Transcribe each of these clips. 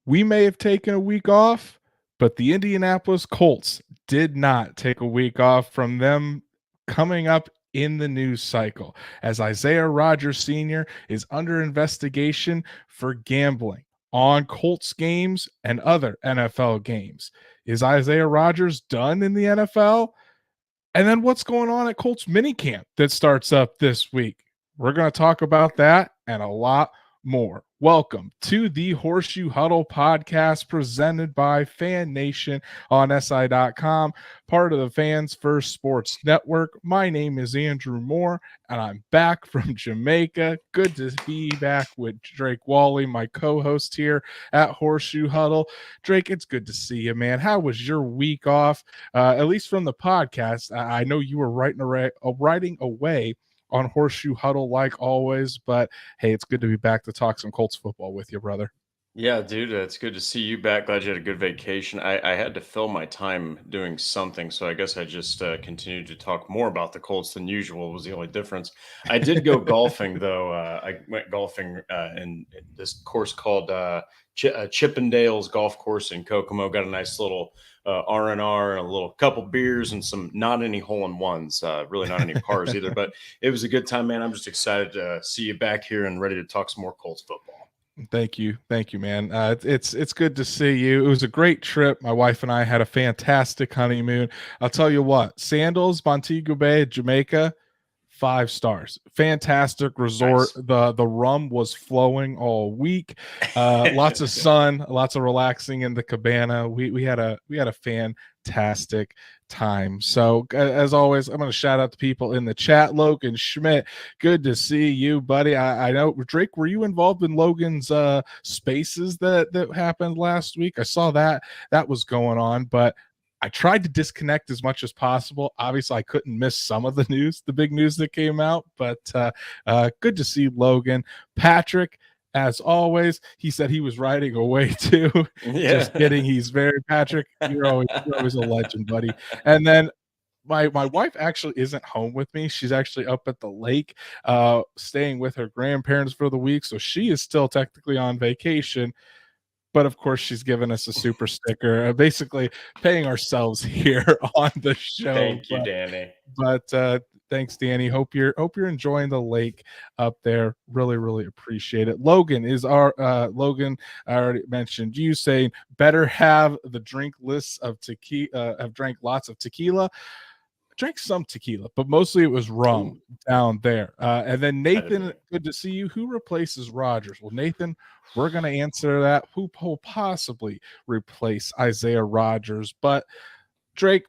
We may have taken a week off, but the Indianapolis Colts did not take a week off from them coming up in the news cycle as Isaiah Rodgers Sr. is under investigation for gambling on Colts games and other NFL games. Is Isaiah Rodgers done in the NFL? And then what's going on at Colts minicamp that starts up this week? We're going to talk about that and a lot more. Welcome to the Horseshoe Huddle Podcast presented by Fan Nation on SI.com, part of the Fans First Sports Network. My name is Andrew Moore, and I'm back from Jamaica. Good to be back with Drake Wally, my co-host here at Horseshoe Huddle. Drake, it's good to see you, man. How was your week off? At least from the podcast, I know you were writing away on Horseshoe Huddle like always, but hey, it's good to be back to talk some Colts football with you, brother. Yeah, dude, it's good to see you back. Glad you had a good vacation. I had to fill my time doing something, so I guess I just continued to talk more about the Colts than usual was the only difference. I did go golfing, though. I went golfing in this course called Chippendales Golf Course in Kokomo. Got a nice little R&R and a little couple beers and some not any hole-in-ones, really not any pars either. But it was a good time, man. I'm just excited to see you back here and ready to talk some more Colts football. Thank you, man. It's good to see you. It was a great trip. My wife and I had a fantastic honeymoon. I'll tell you what, Sandals, Montego Bay, Jamaica, 5 stars. Fantastic resort. Nice. The rum was flowing all week. Lots of sun, lots of relaxing in the cabana. We had a fantastic time. So as always, I'm going to shout out the people in the chat. Logan Schmidt, good to see you, buddy. I know, Drake, were you involved in Logan's spaces that happened last week? I saw that was going on, but I tried to disconnect as much as possible. Obviously, I couldn't miss some of the news, the big news that came out, but good to see Logan. Patrick, as always, he said he was riding away too. Yeah. Just kidding. He's very Patrick. You're always a legend, buddy. And then my wife actually isn't home with me. She's actually up at the lake, staying with her grandparents for the week. So she is still technically on vacation. But of course, she's given us a super sticker, basically paying ourselves here on the show. Thank you, Danny. But thanks, Danny. Hope you're enjoying the lake up there. Really appreciate it. Logan is our Logan. I already mentioned you saying better have the drink lists of tequila. Have drank lots of tequila. Drank some tequila, but mostly it was rum down there. And then Nathan, good to see you. Who replaces Rodgers? Well, Nathan, we're going to answer that. Who will possibly replace Isaiah Rodgers? But Drake,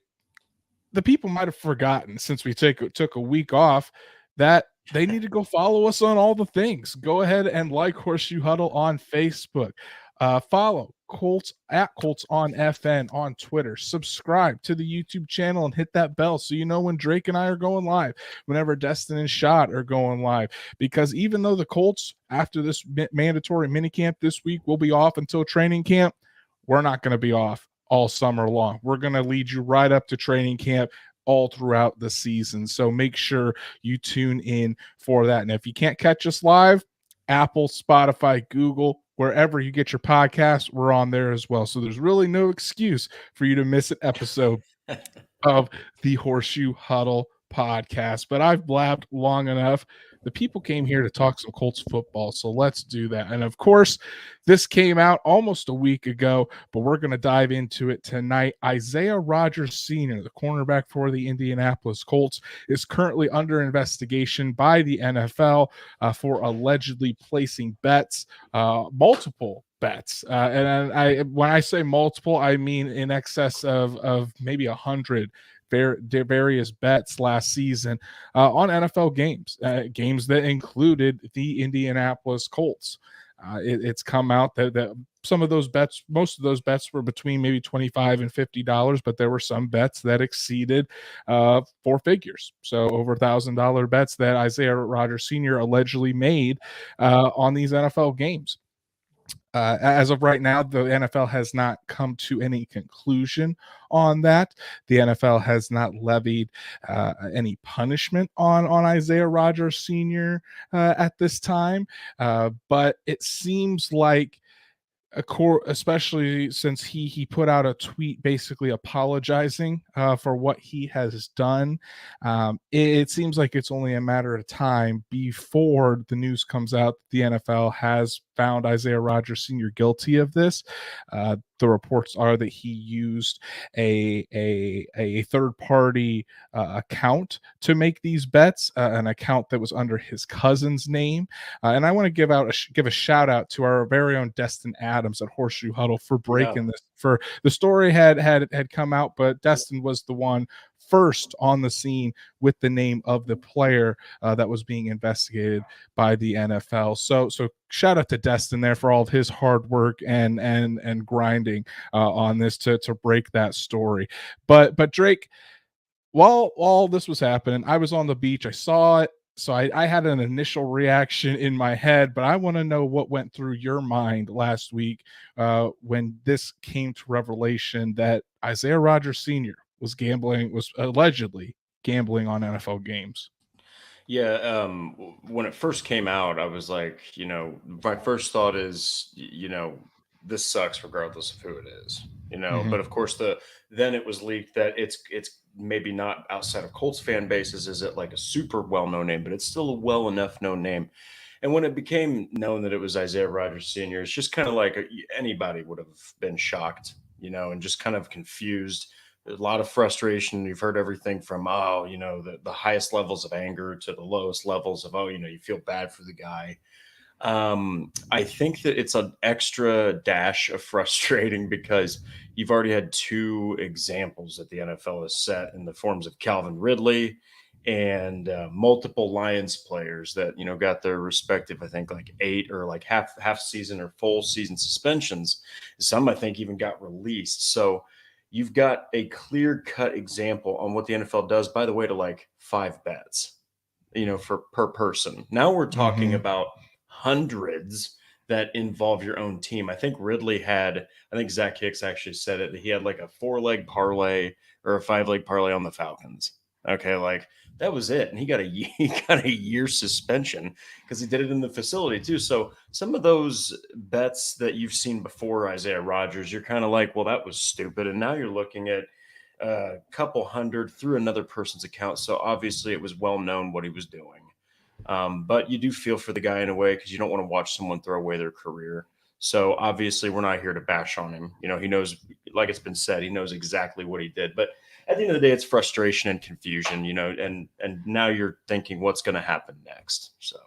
the people might have forgotten since we took a week off that they need to go follow us on all the things. Go ahead and like Horseshoe Huddle on Facebook. Follow Colts at Colts on FN on Twitter. Subscribe to the YouTube channel and hit that bell so you know when Drake and I are going live, whenever Destin and Shot are going live. Because even though the Colts, after this mandatory minicamp this week, will be off until training camp, we're not going to be off all summer long. We're going to lead you right up to training camp all throughout the season. So make sure you tune in for that. And if you can't catch us live, Apple, Spotify, Google, wherever you get your podcast, we're on there as well. So there's really no excuse for you to miss an episode of the Horseshoe Huddle podcast. But I've blabbed long enough. The people came here to talk some Colts football, so let's do that. And of course, this came out almost a week ago, but we're going to dive into it tonight. Isaiah Rodgers Sr., the cornerback for the Indianapolis Colts, is currently under investigation by the NFL for allegedly placing bets, multiple bets. And when I say multiple, I mean in excess of maybe 100 various bets last season on NFL games, games that included the Indianapolis Colts. It's come out that some of those bets, most of those bets were between maybe $25 and $50, but there were some bets that exceeded 4 figures. So over $1,000 bets that Isaiah Rodgers Sr. allegedly made on these NFL games. As of right now, the NFL has not come to any conclusion on that. The NFL has not levied any punishment on Isaiah Rodgers Sr. At this time, but it seems like especially since he put out a tweet basically apologizing for what he has done. It seems like it's only a matter of time before the news comes out that the NFL has found Isaiah Rodgers Sr. guilty of this. The reports are that he used a third party account to make these bets, an account that was under his cousin's name. And I want to give a shout out to our very own Destin Adams at Horseshoe Huddle for Yeah. breaking this. For the story had come out, but Destin was the one first on the scene with the name of the player that was being investigated by the NFL. So shout out to Destin there for all of his hard work and grinding on this to break that story. But Drake, while all this was happening, I was on the beach. I saw it. So I had an initial reaction in my head, but I want to know what went through your mind last week when this came to revelation that Isaiah Rodgers Sr. was allegedly gambling on NFL games. Yeah, when it first came out, I was like, my first thought is, this sucks regardless of who it is, Mm-hmm. But of course, then it was leaked that it's maybe not outside of Colts fan bases, is it like a super well known name, but it's still a well enough known name. And when it became known that it was Isaiah Rodgers Sr., it's just kind of like anybody would have been shocked, and just kind of confused. There's a lot of frustration. You've heard everything from, the highest levels of anger to the lowest levels of, you feel bad for the guy. I think that it's an extra dash of frustrating because you've already had two examples that the NFL has set in the forms of Calvin Ridley and multiple Lions players that got their respective, I think, like 8 or like half season or full season suspensions. Some, I think, even got released. So you've got a clear cut example on what the NFL does, by the way, to like 5 bets, for per person. Now we're talking Mm-hmm. about hundreds that involve your own team. I think Zach Hicks actually said it, that he had like a 4-leg parlay or a 5-leg parlay on the Falcons. Okay, like that was it. And he got a year suspension because he did it in the facility too. So some of those bets that you've seen before Isaiah Rodgers, you're kind of like, well, that was stupid. And now you're looking at a couple hundred through another person's account. So obviously it was well known what he was doing. But you do feel for the guy in a way because you don't want to watch someone throw away their career. So obviously we're not here to bash on him. He knows, like it's been said, he knows exactly what he did. But at the end of the day, it's frustration and confusion, and now you're thinking what's going to happen next. So.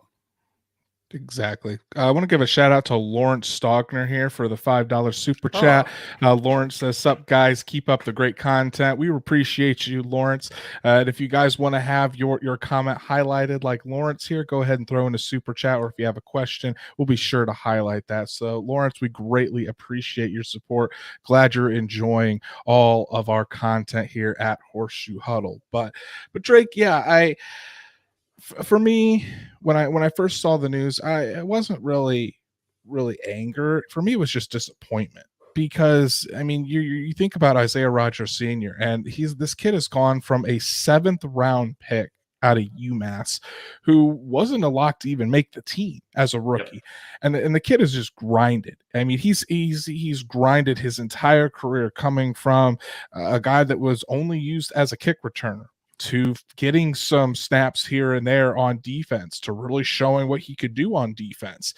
Exactly. I want to give a shout out to Lawrence Stockner here for the $5 super chat. Lawrence says, "Sup guys, keep up the great content. We appreciate you, Lawrence. And if you guys want to have your comment highlighted like Lawrence here, go ahead and throw in a super chat, or if you have a question, we'll be sure to highlight that. So Lawrence, we greatly appreciate your support. Glad you're enjoying all of our content here at Horseshoe Huddle. But Drake, yeah, for me, when I first saw the news, I wasn't really anger. For me, it was just disappointment because I mean, you think about Isaiah Rodgers Sr. and this kid has gone from a 7th round pick out of UMass, who wasn't a lock to even make the team as a rookie, and the kid has just grinded. I mean, he's grinded his entire career, coming from a guy that was only used as a kick returner to getting some snaps here and there on defense, to really showing what he could do on defense,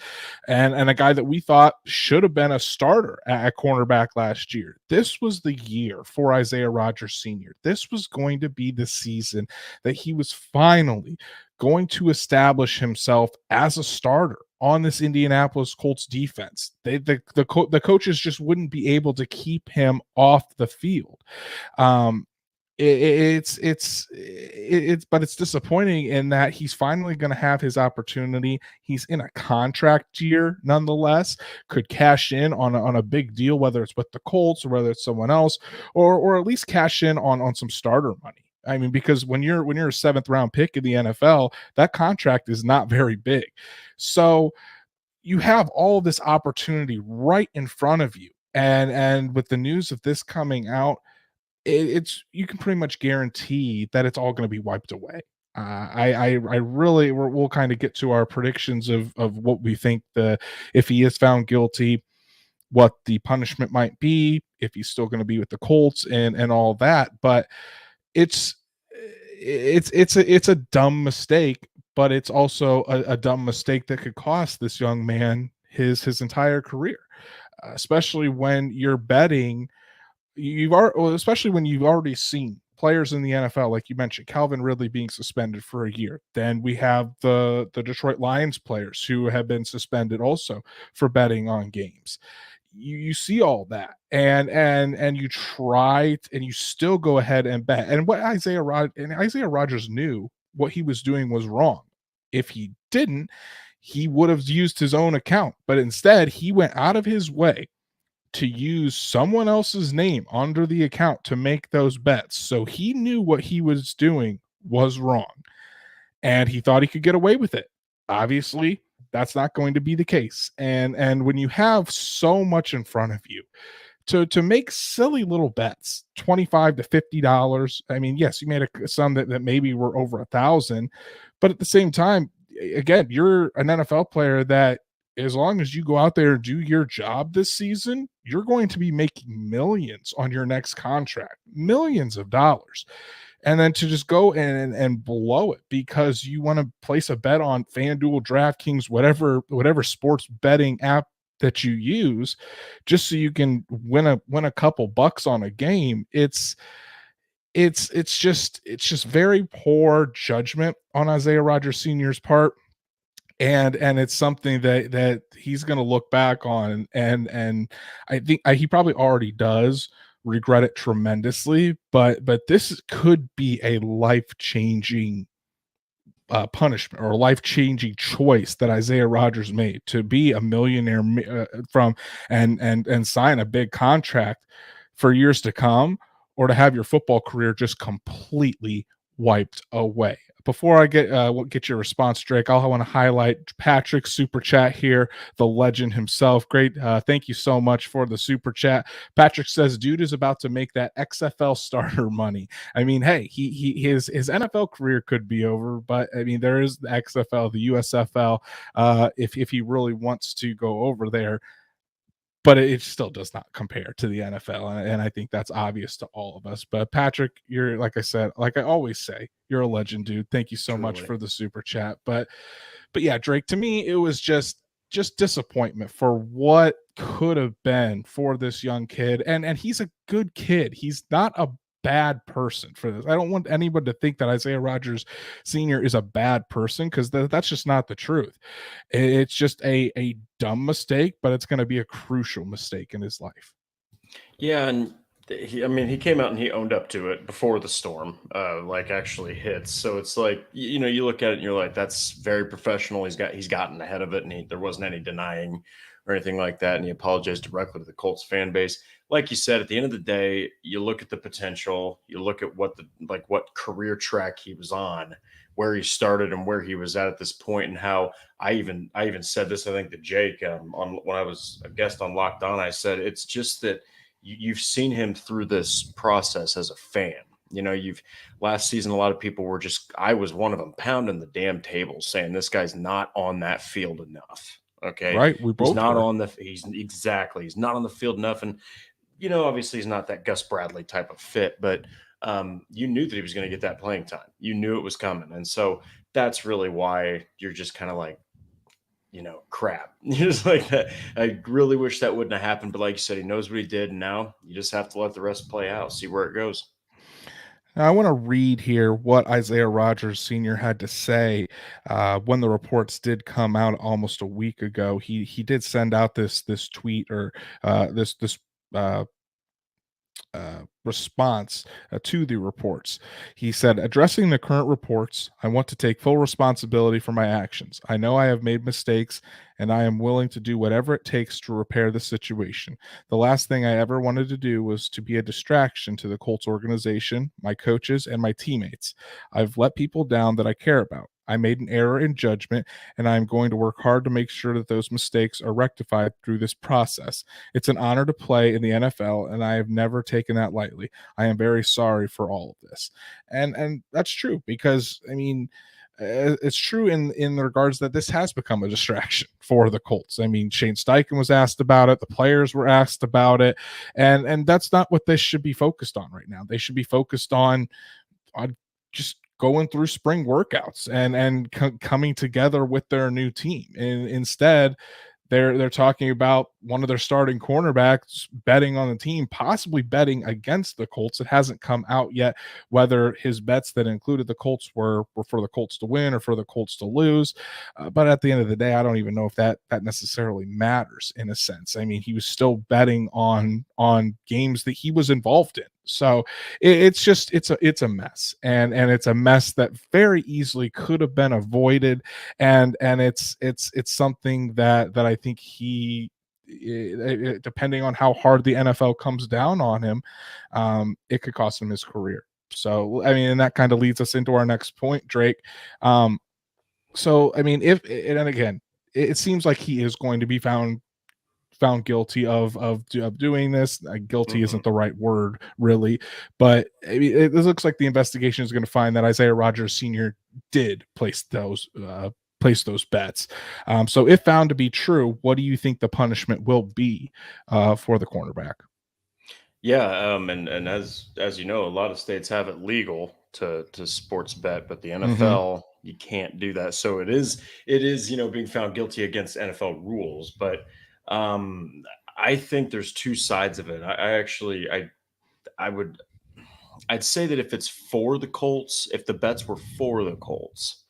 and a guy that we thought should have been a starter at cornerback last year. This was the year for Isaiah Rodgers Sr. This was going to be the season that he was finally going to establish himself as a starter on this Indianapolis Colts defense. The coaches just wouldn't be able to keep him off the field. It's but it's disappointing in that he's finally going to have his opportunity. He's in a contract year nonetheless, could cash in on a big deal, whether it's with the Colts or whether it's someone else, or at least cash in on some starter money. I mean, because when you're a 7th round pick in the NFL, that contract is not very big. So you have all this opportunity right in front of you. And with the news of this coming out, it's you can pretty much guarantee that it's all going to be wiped away. I really we'll kind of get to our predictions of what we think if he is found guilty. what the punishment might be, if he's still going to be with the Colts and all that. But it's it's a dumb mistake, but it's also a dumb mistake that could cost this young man his entire career, especially when you're betting. Especially when you've already seen players in the NFL, like you mentioned, Calvin Ridley being suspended for a year. Then we have the Detroit Lions players who have been suspended also for betting on games. You see all that, and you try and you still go ahead and bet. And what Isaiah Rodgers knew what he was doing was wrong. If he didn't, he would have used his own account, but instead he went out of his way to use someone else's name under the account to make those bets. So he knew what he was doing was wrong, and he thought he could get away with it. Obviously, that's not going to be the case. And when you have so much in front of you to make silly little bets, $25 to $50. I mean, yes, you made some that maybe were over 1,000, but at the same time, again, you're an NFL player that as long as you go out there and do your job this season, you're going to be making millions on your next contract, millions of dollars. And then to just go and blow it because you want to place a bet on FanDuel, DraftKings, whatever sports betting app that you use, just so you can win a couple bucks on a game. It's just very poor judgment on Isaiah Rodgers Sr.'s part. And it's something that he's going to look back on, and I think he probably already does regret it tremendously. But this could be a life-changing punishment or a life-changing choice that Isaiah Rodgers made to be a millionaire from and sign a big contract for years to come, or to have your football career just completely wiped away. Before I get your response, Drake, I want to highlight Patrick's super chat here, the legend himself. Great, thank you so much for the super chat. Patrick says, "Dude is about to make that XFL starter money." I mean, hey, his NFL career could be over, but I mean, there is the XFL, the USFL. If he really wants to go over there, but it still does not compare to the NFL. And I think that's obvious to all of us. But Patrick, you're, like I said, like I always say, you're a legend, dude. Thank you so much for the super chat. But yeah, Drake, to me, it was just disappointment for what could have been for this young kid. And he's a good kid. He's not a bad person for this. I don't want anyone to think that Isaiah Rodgers Sr. is a bad person, because that's just not the truth. It's just a dumb mistake, but it's going to be a crucial mistake in his life. Yeah, and he came out and he owned up to it before the storm, like actually hits. So it's like, you look at it and you're like, that's very professional. He's gotten ahead of it, and there wasn't any denying or anything like that. And he apologized directly to the Colts fan base. Like you said, at the end of the day, you look at the potential, you look at what career track he was on, where he started and where he was at this point, and how I even said this, I think, to Jake on when I was a guest on Locked On. I said it's just that you've seen him through this process as a fan. Last season, a lot of people were I was one of them, pounding the damn table saying this guy's not on that field enough. Okay. Right. We both he's not were. he's not on the field enough. And, obviously he's not that Gus Bradley type of fit, but you knew that he was going to get that playing time. You knew it was coming. And so that's really why you're just kind of like, crap. Just like that. I really wish that wouldn't have happened. But like you said, he knows what he did. And now you just have to let the rest play out, see where it goes. Now, I want to read here what Isaiah Rodgers Sr. had to say when the reports did come out almost a week ago. He did send out this tweet, or this response to the reports. He said, "Addressing the current reports, I want to take full responsibility for my actions. I know I have made mistakes, and I am willing to do whatever it takes to repair the situation. The last thing I ever wanted to do was to be a distraction to the Colts organization, my coaches, and my teammates. I've let people down that I care about. I made an error in judgment, and I am going to work hard to make sure that those mistakes are rectified through this process. It's an honor to play in the NFL, and I have never taken that lightly. I am very sorry for all of this." And that's true, because, I mean, it's true in regards that this has become a distraction for the Colts. I mean, Shane Steichen was asked about it, the players were asked about it, and that's not what they should be focused on right now. They should be focused on just going through spring workouts and coming together with their new team. And instead, they're talking about one of their starting cornerbacks betting on the team, possibly betting against the Colts. It hasn't come out yet whether his bets that included the Colts were for the Colts to win or for the Colts to lose. But at the end of the day, I don't even know if that necessarily matters in a sense. I mean, he was still betting on games that he was involved in. So it's a mess, and it's a mess that very easily could have been avoided, and it's something that I think depending on how hard the NFL comes down on him, it could cost him his career. So I mean, and that kind of leads us into our next point, Drake. So I mean, and again, it seems like he is going to be found guilty of doing this. Guilty isn't the right word, really, but I mean, it looks like the investigation is going to find that Isaiah Rodgers Sr. did place those bets. So if found to be true, what do you think the punishment will be for the cornerback? Yeah, and as you know, a lot of states have it legal to sports bet, but the NFL you can't do that. So it is being found guilty against NFL rules, but I think there's two sides of it. I'd say that if it's for the Colts, if the bets were for the Colts,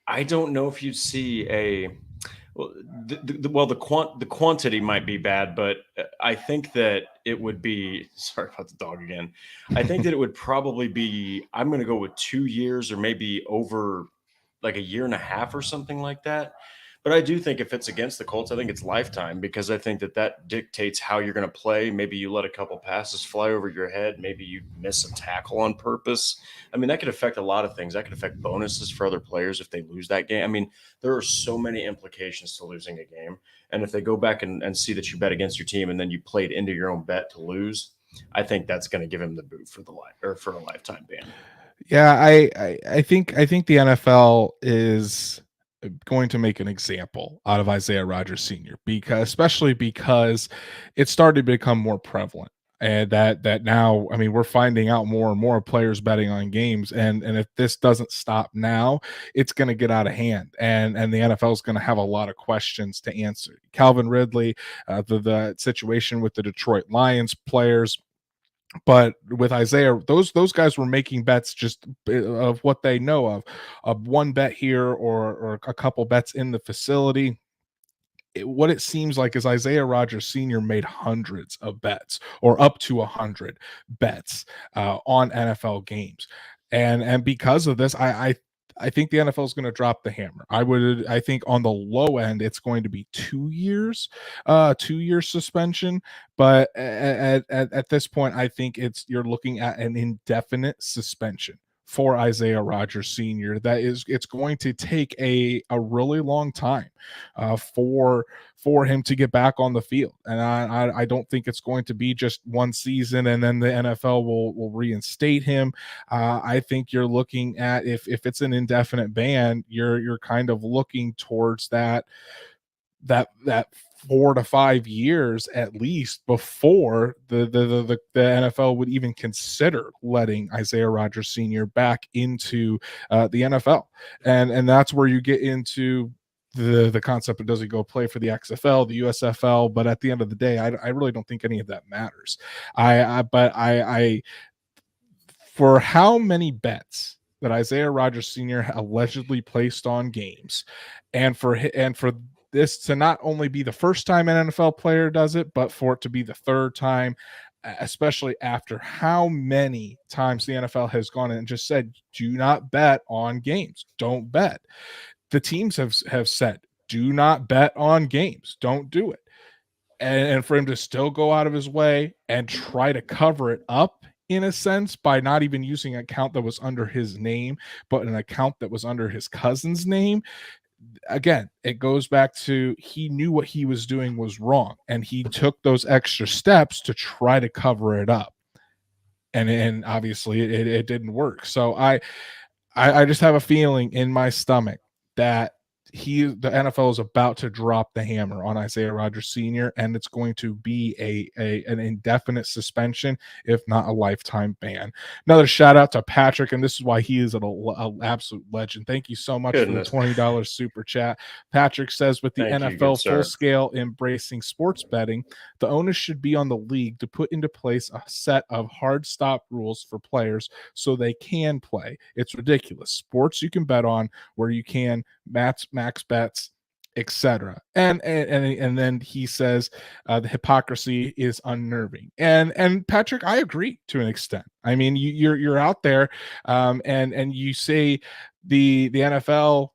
I don't know if you'd see the quantity might be bad, but I think that it would be, sorry about the dog again. I think that it would probably be, I'm going to go with 2 years or maybe over like a year and a half or something like that. But I do think if it's against the Colts, I think it's lifetime, because I think that dictates how you're going to play. Maybe you let a couple passes fly over your head. Maybe you miss a tackle on purpose. I mean, that could affect a lot of things. That could affect bonuses for other players if they lose that game. I mean, there are so many implications to losing a game. And if they go back and see that you bet against your team and then you played into your own bet to lose, I think that's going to give him the boot for for a lifetime ban. Yeah, I think the NFL is going to make an example out of Isaiah Rodgers Sr. especially because it started to become more prevalent. And that now, I mean, we're finding out more and more players betting on games, and if this doesn't stop now, it's going to get out of hand, and the NFL is going to have a lot of questions to answer. Calvin Ridley, the situation with the Detroit Lions players. But with Isaiah, those guys were making bets just of what they know of one bet here or a couple bets in the facility. What it seems like is Isaiah Rodgers Sr. made hundreds of bets, or up to 100 bets on NFL games, and because of this, I think the NFL is going to drop the hammer. I think on the low end, it's going to be 2 years, 2 year suspension. But at this point, I think you're looking at an indefinite suspension for Isaiah Rodgers Sr. It's going to take a really long time for him to get back on the field, and I don't think it's going to be just one season and then the NFL will reinstate him. I think you're looking at, if it's an indefinite ban, you're kind of looking towards that 4 to 5 years at least before the NFL would even consider letting Isaiah Rodgers Sr. back into the NFL, and that's where you get into the concept of, does he go play for the XFL, the USFL? But at the end of the day, I really don't think any of that matters. I for how many bets that Isaiah Rodgers Sr. allegedly placed on games, and for this to not only be the first time an NFL player does it, but for it to be the third time, especially after how many times the NFL has gone in and just said, do not bet on games. Don't bet. The teams have said, do not bet on games. Don't do it. And for him to still go out of his way and try to cover it up, in a sense, by not even using an account that was under his name, but an account that was under his cousin's name. Again, it goes back to, he knew what he was doing was wrong, and he took those extra steps to try to cover it up. And obviously it didn't work. So I just have a feeling in my stomach that the NFL is about to drop the hammer on Isaiah Rodgers Sr., and it's going to be an indefinite suspension, if not a lifetime ban. Another shout out to Patrick, and this is why he is an absolute legend. Thank you so much for the Goodness. $20 super chat. Patrick says, with the Thank you, good NFL full sir. scale embracing sports betting, the onus should be on the league to put into place a set of hard stop rules for players so they can play. It's ridiculous. Sports you can bet on where you can, max bets, etc. And then he says the hypocrisy is unnerving. And Patrick, I agree to an extent. I mean, you're out there, and you say the NFL,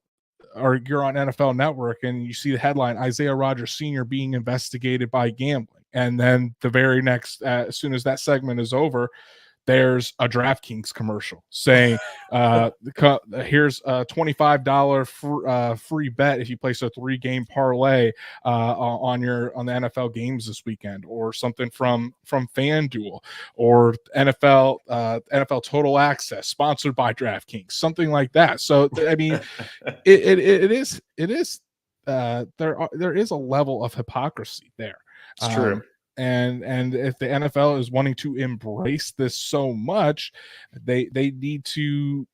or you're on NFL Network and you see the headline, Isaiah Rodgers Sr. being investigated by gambling. And then the very next, as soon as that segment is over, there's a DraftKings commercial saying, here's a $25 free bet if you place a 3-game parlay on the NFL games this weekend, or something from FanDuel, or NFL Total Access sponsored by DraftKings, something like that. So I mean, it is there is a level of hypocrisy there. It's true. And if the NFL is wanting to embrace this so much, they need to,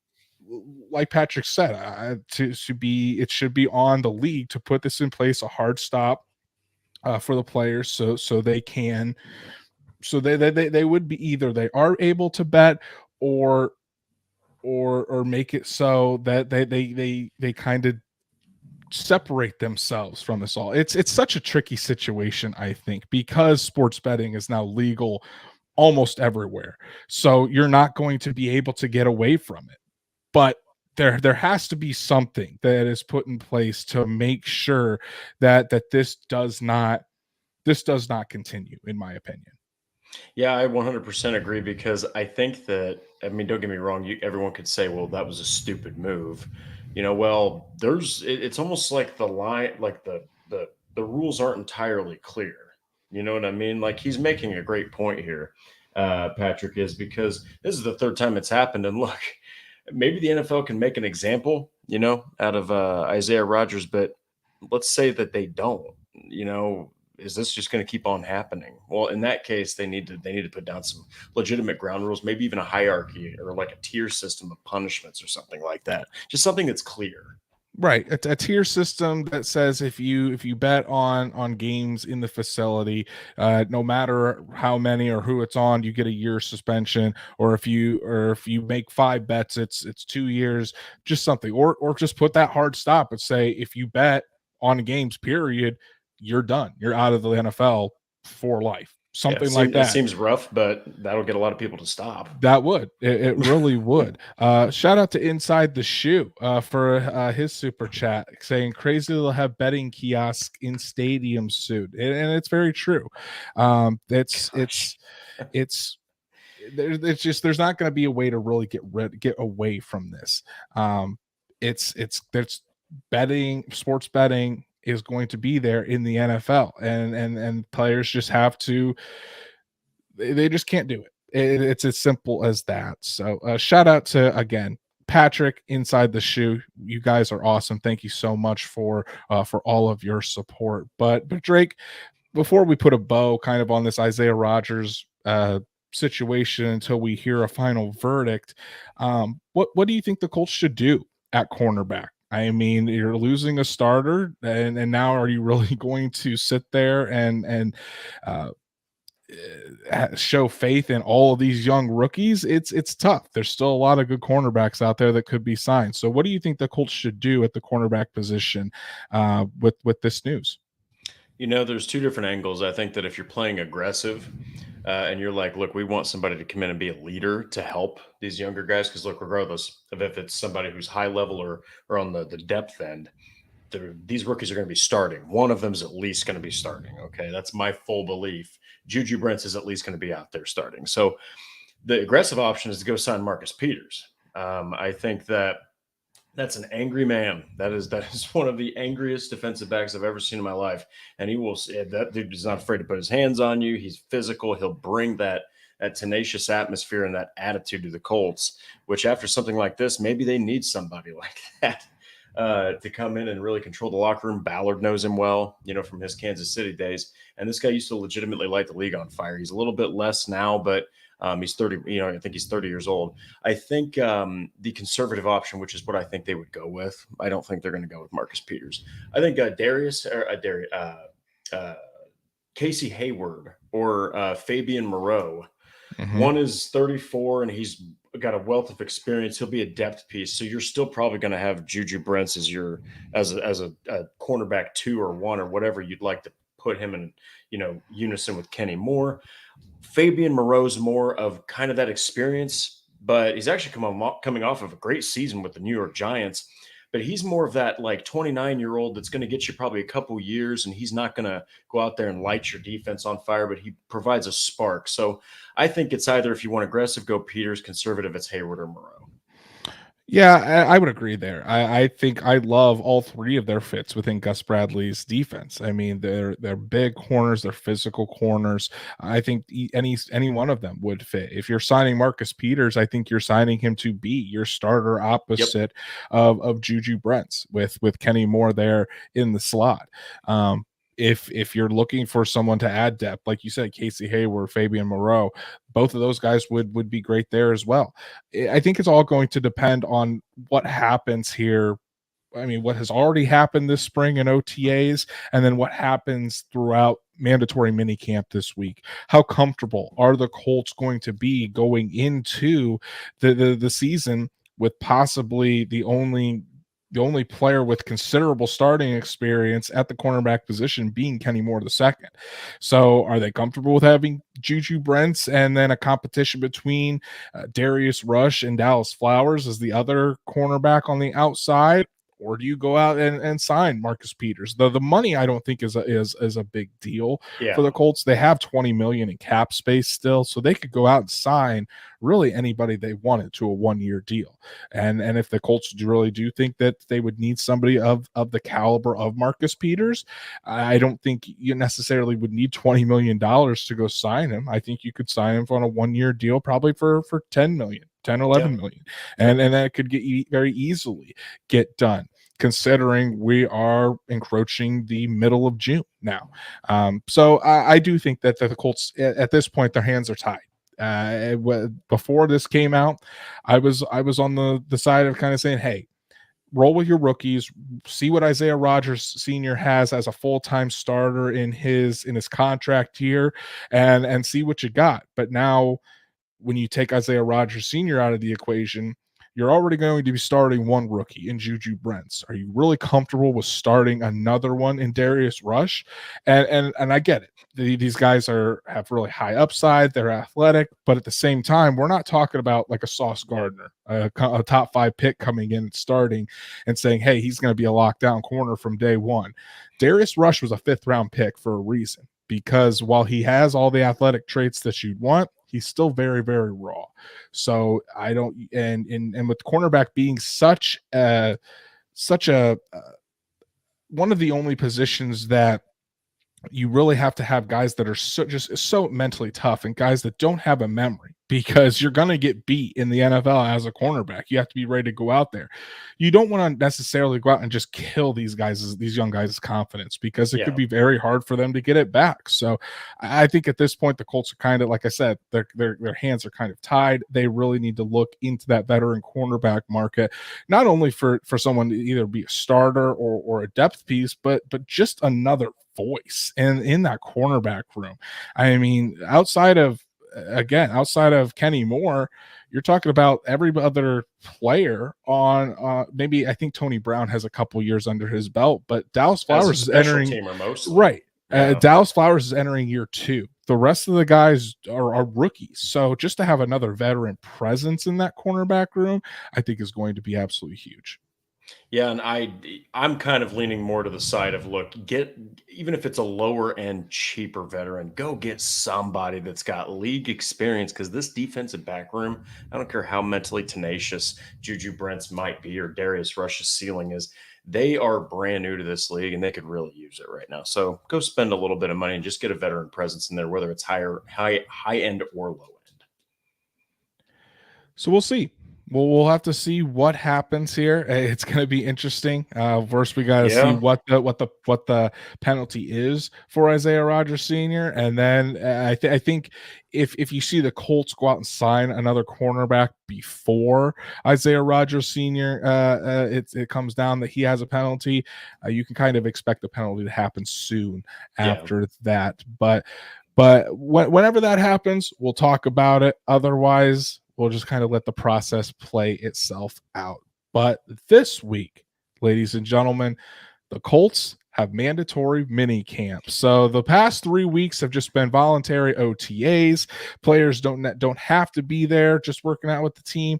like Patrick said, it should be on the league to put this in place, a hard stop for the players, so they can, so they would be, either they are able to bet, or make it so that they kind of separate themselves from this all. It's such a tricky situation, I think, because sports betting is now legal almost everywhere. So you're not going to be able to get away from it. But there has to be something that is put in place to make sure that this does not continue, in my opinion. Yeah, I 100% agree, because I think that, I mean, don't get me wrong, everyone could say, well, that was a stupid move. Well, it's almost like the line, like the rules aren't entirely clear. You know what I mean? Like, he's making a great point here, Patrick, is because this is the third time it's happened. And look, maybe the NFL can make an example, out of Isaiah Rodgers, but let's say that they don't, is this just going to keep on happening? Well, in that case, they need to put down some legitimate ground rules, maybe even a hierarchy or like a tier system of punishments or something like that. Just something that's clear. Right, a tier system that says if you bet on games in the facility, no matter how many or who it's on, you get a year suspension. Or if you make 5 bets, it's 2 years. Just something, or just put that hard stop and say, if you bet on games, period, you're done. You're out of the NFL for life. Something like that. It seems rough, but that'll get a lot of people to stop. That would. It really would. Shout out to Inside the Shoe for his super chat, saying crazy they'll have betting kiosk in stadiums soon. And it's very true. It's there's not going to be a way to really get away from this. There's betting, sports betting is going to be there in the NFL, and players just have to, they just can't do it. It's as simple as that. So shout out to, again, Patrick, Inside the Shoe. You guys are awesome. Thank you so much for all of your support. But Drake, before we put a bow kind of on this Isaiah Rodgers situation until we hear a final verdict, what do you think the Colts should do at cornerback? I mean, you're losing a starter, and now are you really going to sit there and show faith in all of these young rookies? It's tough. There's still a lot of good cornerbacks out there that could be signed. So what do you think the Colts should do at the cornerback position with this news? There's 2 different angles. I think that if you're playing aggressive, and you're like, look, we want somebody to come in and be a leader to help these younger guys. Because look, regardless of if it's somebody who's high level or on the depth end, these rookies are going to be starting. One of them is at least going to be starting. Okay, that's my full belief. Juju Brents is at least going to be out there starting. So the aggressive option is to go sign Marcus Peters. I think that's an angry man. That is one of the angriest defensive backs I've ever seen in my life. And that dude is not afraid to put his hands on you. He's physical. He'll bring that that tenacious atmosphere and that attitude to the Colts, which after something like this, maybe they need somebody like that to come in and really control the locker room. Ballard knows him well, from his Kansas City days. And this guy used to legitimately light the league on fire. He's a little bit less now, but he's 30, I think he's 30 years old. I think the conservative option, which is what I think they would go with, I don't think they're going to go with Marcus Peters. I think Casey Hayward or Fabian Moreau. Mm-hmm. One is 34 and he's got a wealth of experience. He'll be a depth piece. So you're still probably going to have Juju Brents as a cornerback 2 or 1 or whatever you'd like to put him in, unison with Kenny Moore. Fabian Moreau's more of kind of that experience, but he's actually coming off of a great season with the New York Giants. But he's more of that like 29-year-old that's going to get you probably a couple years, and he's not going to go out there and light your defense on fire, but he provides a spark. So I think it's either, if you want aggressive, go Peters, conservative, it's Hayward or Moreau. Yeah, I would agree there. I think I love all three of their fits within Gus Bradley's defense. I mean, they're big corners, they're physical corners. I think any one of them would fit. If you're signing Marcus Peters, I think you're signing him to be your starter opposite of Juju Brents with Kenny Moore there in the slot. If you're looking for someone to add depth, like you said, Casey Hayward, Fabian Moreau, both of those guys would be great there as well. I think it's all going to depend on what happens here. I mean, what has already happened this spring in OTAs, and then what happens throughout mandatory minicamp this week. How comfortable are the Colts going to be going into the season with possibly the only player with considerable starting experience at the cornerback position being Kenny Moore II. So are they comfortable with having Juju Brents and then a competition between Darius Rush and Dallas Flowers as the other cornerback on the outside? Or do you go out and sign Marcus Peters? The money I don't think is a big deal for the Colts. They have $20 million in cap space still, so they could go out and sign really anybody they wanted to a 1-year deal. And if the Colts really do think that they would need somebody of the caliber of Marcus Peters, I don't think you necessarily would need $20 million to go sign him. I think you could sign him on a 1-year deal probably for $10 million. 10 or 11 million. And that could very easily get done, considering we are encroaching the middle of June now. So I do think that the Colts at this point, their hands are tied. Before this came out, I was on the side of kind of saying, hey, roll with your rookies, see what Isaiah Rodgers Sr. has as a full-time starter in his contract year, and see what you got. But now, when you take Isaiah Rodgers Sr. out of the equation, you're already going to be starting one rookie in Juju Brents. Are you really comfortable with starting another one in Darius Rush? And I get it. These guys have really high upside. They're athletic, but at the same time, we're not talking about like a Sauce Gardner, a top 5 pick coming in and starting and saying, hey, he's going to be a lockdown corner from day one. Darius Rush was a 5th-round pick for a reason, because while he has all the athletic traits that you'd want, he's still very, very raw. So I don't, and with cornerback being such a one of the only positions that you really have to have guys that are so mentally tough and guys that don't have a memory, because you're going to get beat in the NFL as a cornerback. You have to be ready to go out there. You don't want to necessarily go out and just kill these young guys' confidence, because it could be very hard for them to get it back. So I think at this point, the Colts are kind of, like I said, their hands are kind of tied. They really need to look into that veteran cornerback market, not only for someone to either be a starter or a depth piece, but just another voice in that cornerback room. I mean, outside of Kenny Moore, you're talking about every other player on maybe, I think Tony Brown has a couple years under his belt, but Dallas Flowers is entering right. Dallas Flowers is entering year 2. The rest of the guys are rookies. So just to have another veteran presence in that cornerback room, I think is going to be absolutely huge. Yeah, and I'm kind of leaning more to the side of, look, even if it's a lower end, cheaper veteran, go get somebody that's got league experience, because this defensive back room, I don't care how mentally tenacious Juju Brents might be or Darius Rush's ceiling is, they are brand new to this league and they could really use it right now. So go spend a little bit of money and just get a veteran presence in there, whether it's high end or low end. So we'll see. We'll have to see what happens here. It's going to be interesting. First, we got to see Yeah. what the penalty is for Isaiah Rodgers Sr. And then I think if you see the Colts go out and sign another cornerback before Isaiah Rodgers Sr., it comes down that he has a penalty. You can kind of expect the penalty to happen soon Yeah. after that. But whenever that happens, we'll talk about it. Otherwise, we'll just kind of let the process play itself out. But this week, ladies and gentlemen, the Colts have mandatory mini camps. So the past 3 weeks have just been voluntary OTAs. Players don't have to be there, just working out with the team.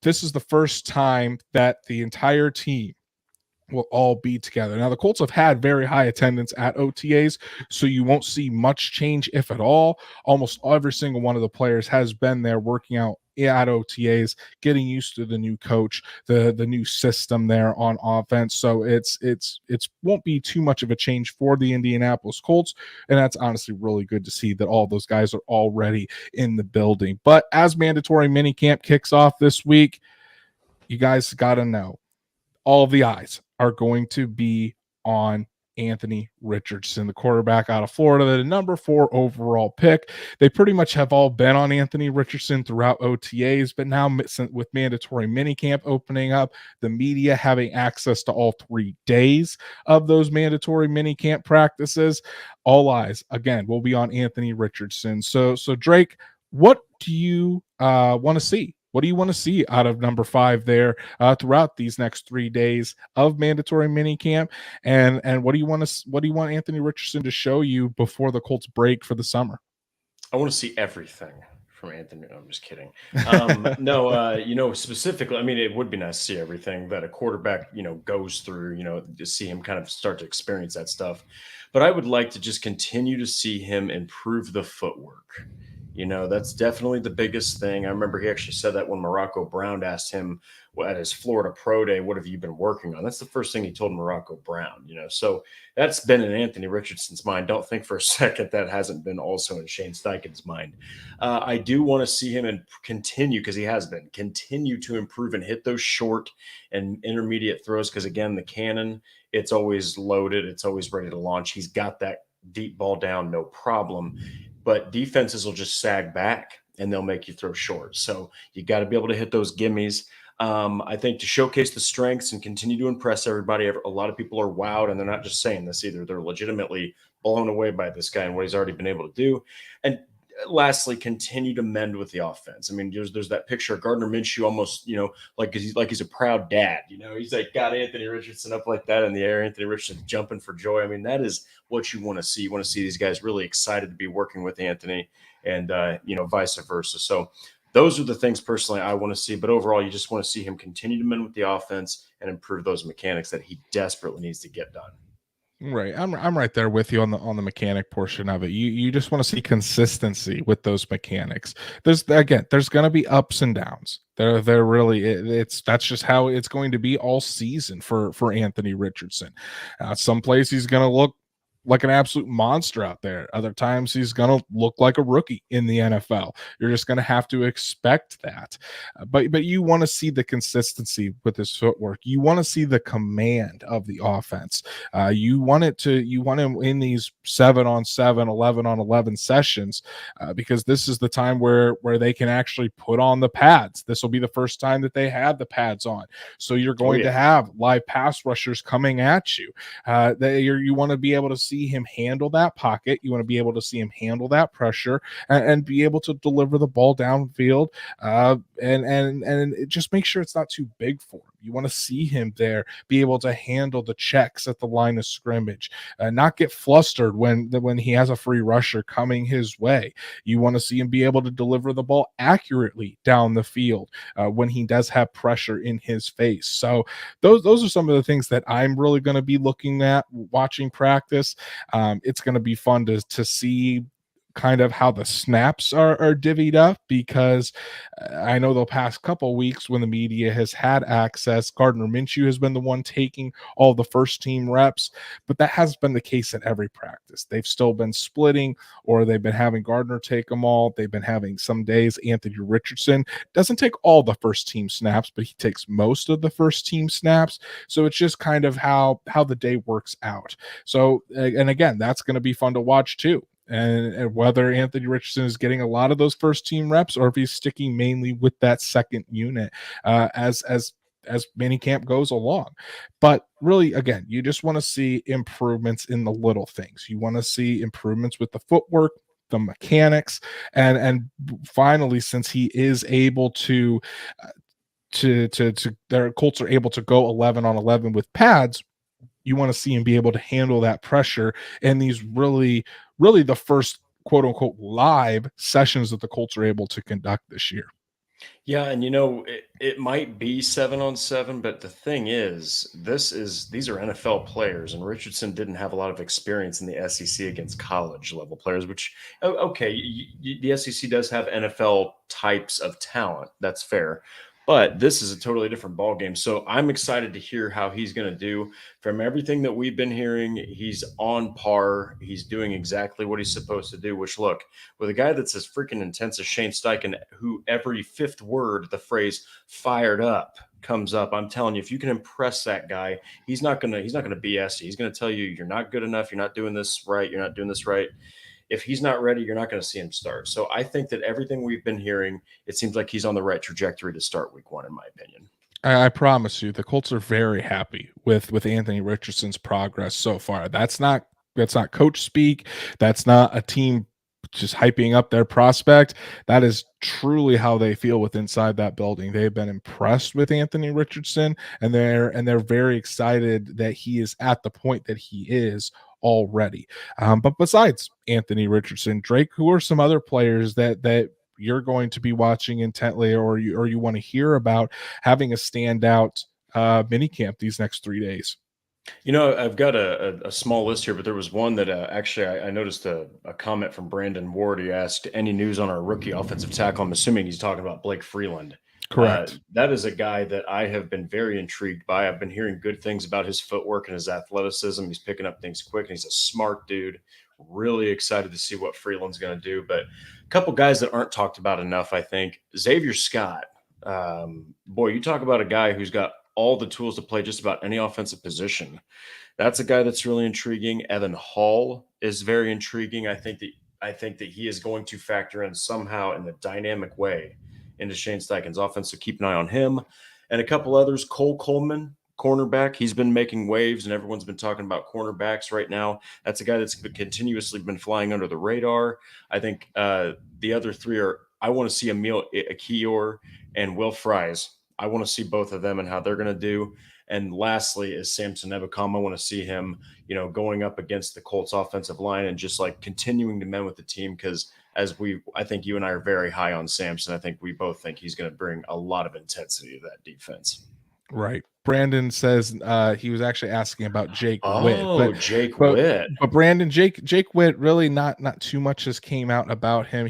This is the first time that the entire team will all be together. Now, the Colts have had very high attendance at OTAs, so you won't see much change, if at all. Almost every single one of the players has been there working out at OTAs, getting used to the new coach, the new system there on offense. So it's won't be too much of a change for the Indianapolis Colts, and that's honestly really good to see that all those guys are already in the building. But as mandatory minicamp kicks off this week, you guys got to know all of the eyes are going to be on Anthony Richardson, the quarterback out of Florida, the number 4 overall pick. They pretty much have all been on Anthony Richardson throughout OTAs, but now with mandatory minicamp opening up, the media having access to all 3 days of those mandatory minicamp practices, all eyes again will be on Anthony Richardson. So Drake, what do you want to see? What do you want to see out of number 5 there throughout these next 3 days of mandatory minicamp? And what do you want Anthony Richardson to show you before the Colts break for the summer? I want to see everything from Anthony. No, I'm just kidding. No, specifically, I mean, it would be nice to see everything that a quarterback, goes through, to see him kind of start to experience that stuff. But I would like to just continue to see him improve the footwork. That's definitely the biggest thing. I remember he actually said that when Morocco Brown asked him at his Florida Pro Day, what have you been working on? That's the first thing he told Morocco Brown, So that's been in Anthony Richardson's mind. Don't think for a second that hasn't been also in Shane Steichen's mind. I do want to see him and continue, because he has been, continue to improve and hit those short and intermediate throws. Because again, the cannon, it's always loaded. It's always ready to launch. He's got that deep ball down, no problem. But defenses will just sag back and they'll make you throw short. So you got to be able to hit those gimmies. I think to showcase the strengths and continue to impress everybody. A lot of people are wowed, and they're not just saying this either. They're legitimately blown away by this guy and what he's already been able to do. And lastly, continue to mend with the offense. I mean, there's that picture of Gardner Minshew almost, like he's a proud dad. He's like got Anthony Richardson up like that in the air. Anthony Richardson jumping for joy. I mean, that is what you want to see. You want to see these guys really excited to be working with Anthony, and vice versa. So those are the things personally I want to see. But overall, you just want to see him continue to mend with the offense and improve those mechanics that he desperately needs to get done. Right. I'm right there with you on the mechanic portion of it. You just want to see consistency with those mechanics. There's going to be ups and downs. They're really that's just how it's going to be all season for Anthony Richardson. Some plays he's going to look like an absolute monster out there. Other times he's going to look like a rookie in the NFL. You're just going to have to expect that. But you want to see the consistency with his footwork. You want to see the command of the offense. You want him in these 7-on-7, 11-on-11 sessions, because this is the time where they can actually put on the pads. This will be the first time that they have the pads on. So you're going to have live pass rushers coming at you. You want to be able to see him handle that pocket. You want to be able to see him handle that pressure and be able to deliver the ball downfield, and just make sure it's not too big for him. You want to see him there be able to handle the checks at the line of scrimmage, not get flustered when he has a free rusher coming his way. You want to see him be able to deliver the ball accurately down the field when he does have pressure in his face. So those are some of the things that I'm really going to be looking at watching practice. It's going to be fun to see kind of how the snaps are divvied up, because I know the past couple weeks when the media has had access, Gardner Minshew has been the one taking all the first team reps, but that hasn't been the case at every practice. They've still been splitting, or they've been having Gardner take them all. They've been having some days Anthony Richardson doesn't take all the first team snaps, but he takes most of the first team snaps. So it's just kind of how the day works out. So, and again, that's going to be fun to watch too. And whether Anthony Richardson is getting a lot of those first team reps, or if he's sticking mainly with that second unit as minicamp goes along. But really, again, you just want to see improvements in the little things. You want to see improvements with the footwork, the mechanics, and finally, since he is able to their Colts are able to go 11 on 11 with pads, you want to see him be able to handle that pressure and these really the first quote unquote live sessions that the Colts are able to conduct this year. Yeah, and it might be 7-on-7, but the thing is, these are NFL players, and Richardson didn't have a lot of experience in the SEC against college level players. Which, okay, the SEC does have NFL types of talent. That's fair. But this is a totally different ball game. So I'm excited to hear how he's going to do. From everything that we've been hearing, he's on par. He's doing exactly what he's supposed to do, which, look, with a guy that's as freaking intense as Shane Steichen, who every fifth word, the phrase fired up, comes up. I'm telling you, if you can impress that guy, he's not gonna BS you. He's gonna tell you you're not good enough, you're not doing this right, you're not doing this right. If he's not ready, you're not going to see him start. So I think that everything we've been hearing, it seems like he's on the right trajectory to start week 1, in my opinion. I promise you, the Colts are very happy with Anthony Richardson's progress so far. That's not coach speak. That's not a team just hyping up their prospect. That is truly how they feel with inside that building. They've been impressed with Anthony Richardson, and they're very excited that he is at the point that he is already. But besides Anthony Richardson, Drake, who are some other players that you're going to be watching intently, or you want to hear about having a standout minicamp these next 3 days? I've got a small list here, but there was one that actually I noticed a comment from Brandon Ward. He asked, any news on our rookie offensive tackle? I'm assuming he's talking about Blake Freeland. Correct. That is a guy that I have been very intrigued by. I've been hearing good things about his footwork and his athleticism. He's picking up things quick, and he's a smart dude. Really excited to see what Freeland's going to do. But a couple guys that aren't talked about enough, I think. Xavier Scott. Boy, you talk about a guy who's got all the tools to play just about any offensive position. That's a guy that's really intriguing. Evan Hall is very intriguing. I think that he is going to factor in somehow in a dynamic way into Shane Steichen's offense, so keep an eye on him. And a couple others. Cole Coleman, cornerback. He's been making waves, and everyone's been talking about cornerbacks right now. That's a guy that's continuously been flying under the radar. I think the other three are, I want to see Emil Akiyor and Will Fries. I want to see both of them and how they're going to do. And lastly is Samson Ebukam. I want to see him, going up against the Colts offensive line and just like continuing to mend with the team, because I think you and I are very high on Samson. I think we both think he's going to bring a lot of intensity to that defense. Right. Brandon says he was actually asking about Jake Witt. Oh, Jake Witt. But Brandon, Jake Witt, really not too much has came out about him.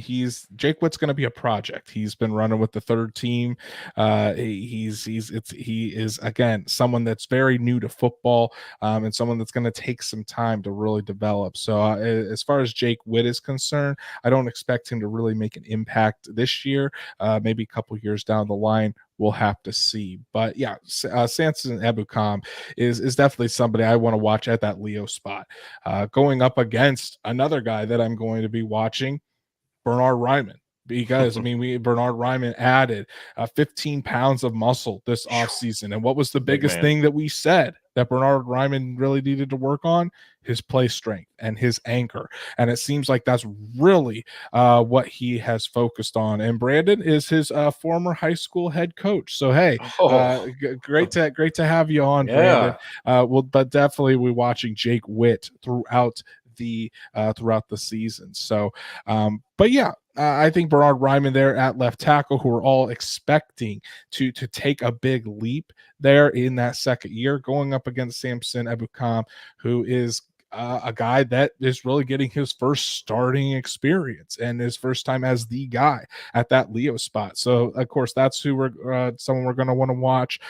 Jake Witt's going to be a project. He's been running with the third team. He is again someone that's very new to football, and someone that's going to take some time to really develop. So as far as Jake Witt is concerned, I don't expect him to really make an impact this year. Maybe a couple years down the line, we'll have to see. But yeah, Samson Ebukam is definitely somebody I want to watch at that Leo spot. Going up against another guy that I'm going to be watching, Bernhard Raimann. Because Bernhard Raimann added 15 pounds of muscle this offseason. And what was the biggest thing that we said that Bernhard Raimann really needed to work on? His play strength and his anchor. And it seems like that's really what he has focused on. And Brandon is his former high school head coach. So hey, great to have you on, Brandon. But definitely we're watching Jake Witt throughout the season. So but yeah, I think Bernhard Raimann there at left tackle, who are all expecting to take a big leap there in that second year, going up against Samson Ebukam, who is a guy that is really getting his first starting experience and his first time as the guy at that Leo spot. So of course that's who we're someone we're going to want to watch.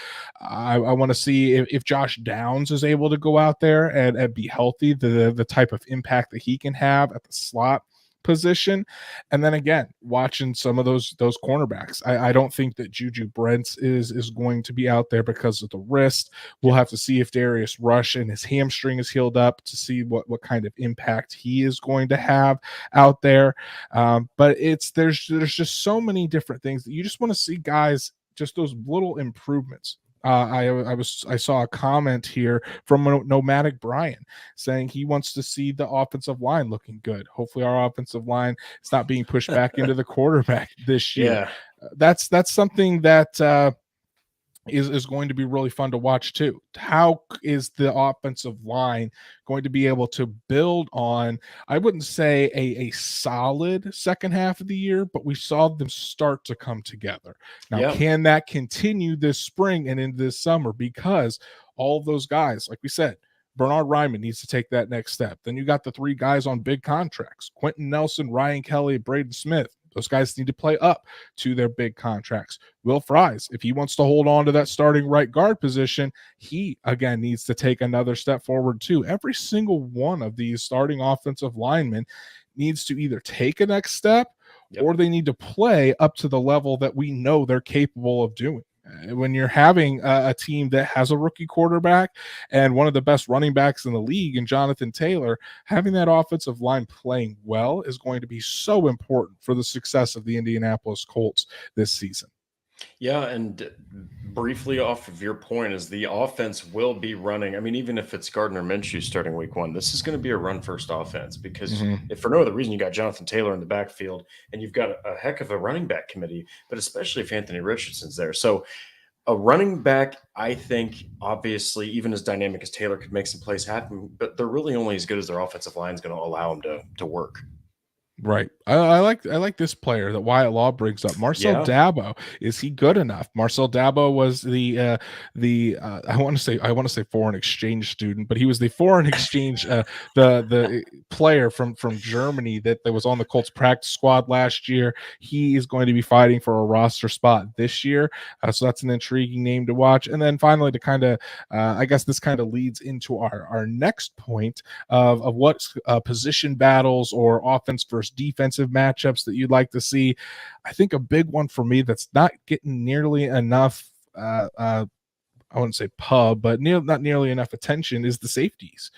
I want to see if Josh Downs is able to go out there and be healthy, the type of impact that he can have at the slot position. And then again, watching some of those cornerbacks. I don't think that Juju Brents is going to be out there because of the wrist. We'll have to see if Darius Rush and his hamstring is healed up to see what kind of impact he is going to have out there. But there's just so many different things that you just want to see guys, just those little improvements. I saw a comment here from Nomadic Brian saying he wants to see the offensive line looking good. Hopefully, our offensive line is not being pushed back into the quarterback this year. Yeah. That's something that is going to be really fun to watch too. How is the offensive line going to be able to build on, I wouldn't say a solid second half of the year, but we saw them start to come together. Now, can that continue this spring and into this summer? Because all of those guys, like we said, Bernard Ryman needs to take that next step. Then you got the three guys on big contracts, Quentin Nelson, Ryan Kelly, Braden Smith. Those guys need to play up to their big contracts. Will Fries, if he wants to hold on to that starting right guard position, he, again, needs to take another step forward too. Every single one of these starting offensive linemen needs to either take a next step or they need to play up to the level that we know they're capable of doing. When you're having a team that has a rookie quarterback and one of the best running backs in the league in Jonathan Taylor, having that offensive line playing well is going to be so important for the success of the Indianapolis Colts this season. Yeah, and briefly off of your point is the offense will be running. I mean, even if it's Gardner Minshew starting week one, this is going to be a run-first offense because if for no other reason, you got Jonathan Taylor in the backfield and you've got a heck of a running back committee, but especially if Anthony Richardson's there. So a running back, I think, obviously, even as dynamic as Taylor could make some plays happen, but they're really only as good as their offensive line is going to allow them to work. Right. I like this player that Wyatt Law brings up. Marcel Dabo. Is he good enough? Marcel Dabo was the I want to say foreign exchange student, but he was the foreign exchange the player from Germany that was on the Colts practice squad last year. He is going to be fighting for a roster spot this year. So that's an intriguing name to watch. And then finally, to kind of I guess this kind of leads into our next point of what position battles or offense versus defensive matchups that you'd like to see. I think a big one for me that's not getting nearly enough I wouldn't say pub, but not nearly enough attention is the safeties.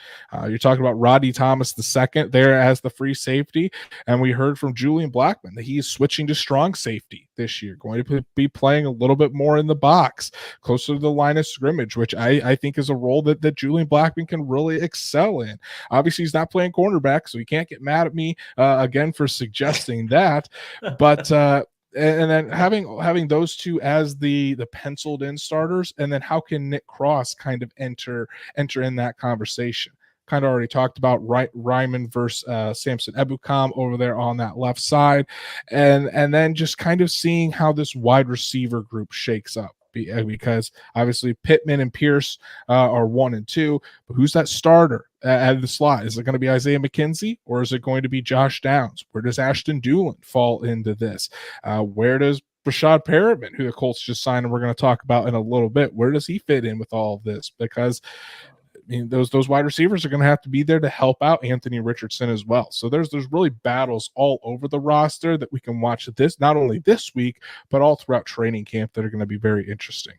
You're talking about Roddy Thomas II there as the free safety, and we heard from Julian Blackman that he's switching to strong safety this year, going to be playing a little bit more in the box, closer to the line of scrimmage, which I think is a role that Julian Blackman can really excel in. Obviously, he's not playing cornerback, so he can't get mad at me again for suggesting that, but and then having those two as the penciled in starters, and then how can Nick Cross kind of enter in that conversation? Kind of already talked about Ryman versus Samson Ebukam over there on that left side, and then just kind of seeing how this wide receiver group shakes up. Because obviously Pittman and Pierce are 1 and 2, but who's that starter at the slot? Is it going to be Isaiah McKenzie or is it going to be Josh Downs? Where does Ashton Dulin fall into this? Where does Brashad Perriman, who the Colts just signed and we're going to talk about in a little bit, where does he fit in with all of this? Because I mean, those wide receivers are going to have to be there to help out Anthony Richardson as well. So there's really battles all over the roster that we can watch this, not only this week, but all throughout training camp that are going to be very interesting.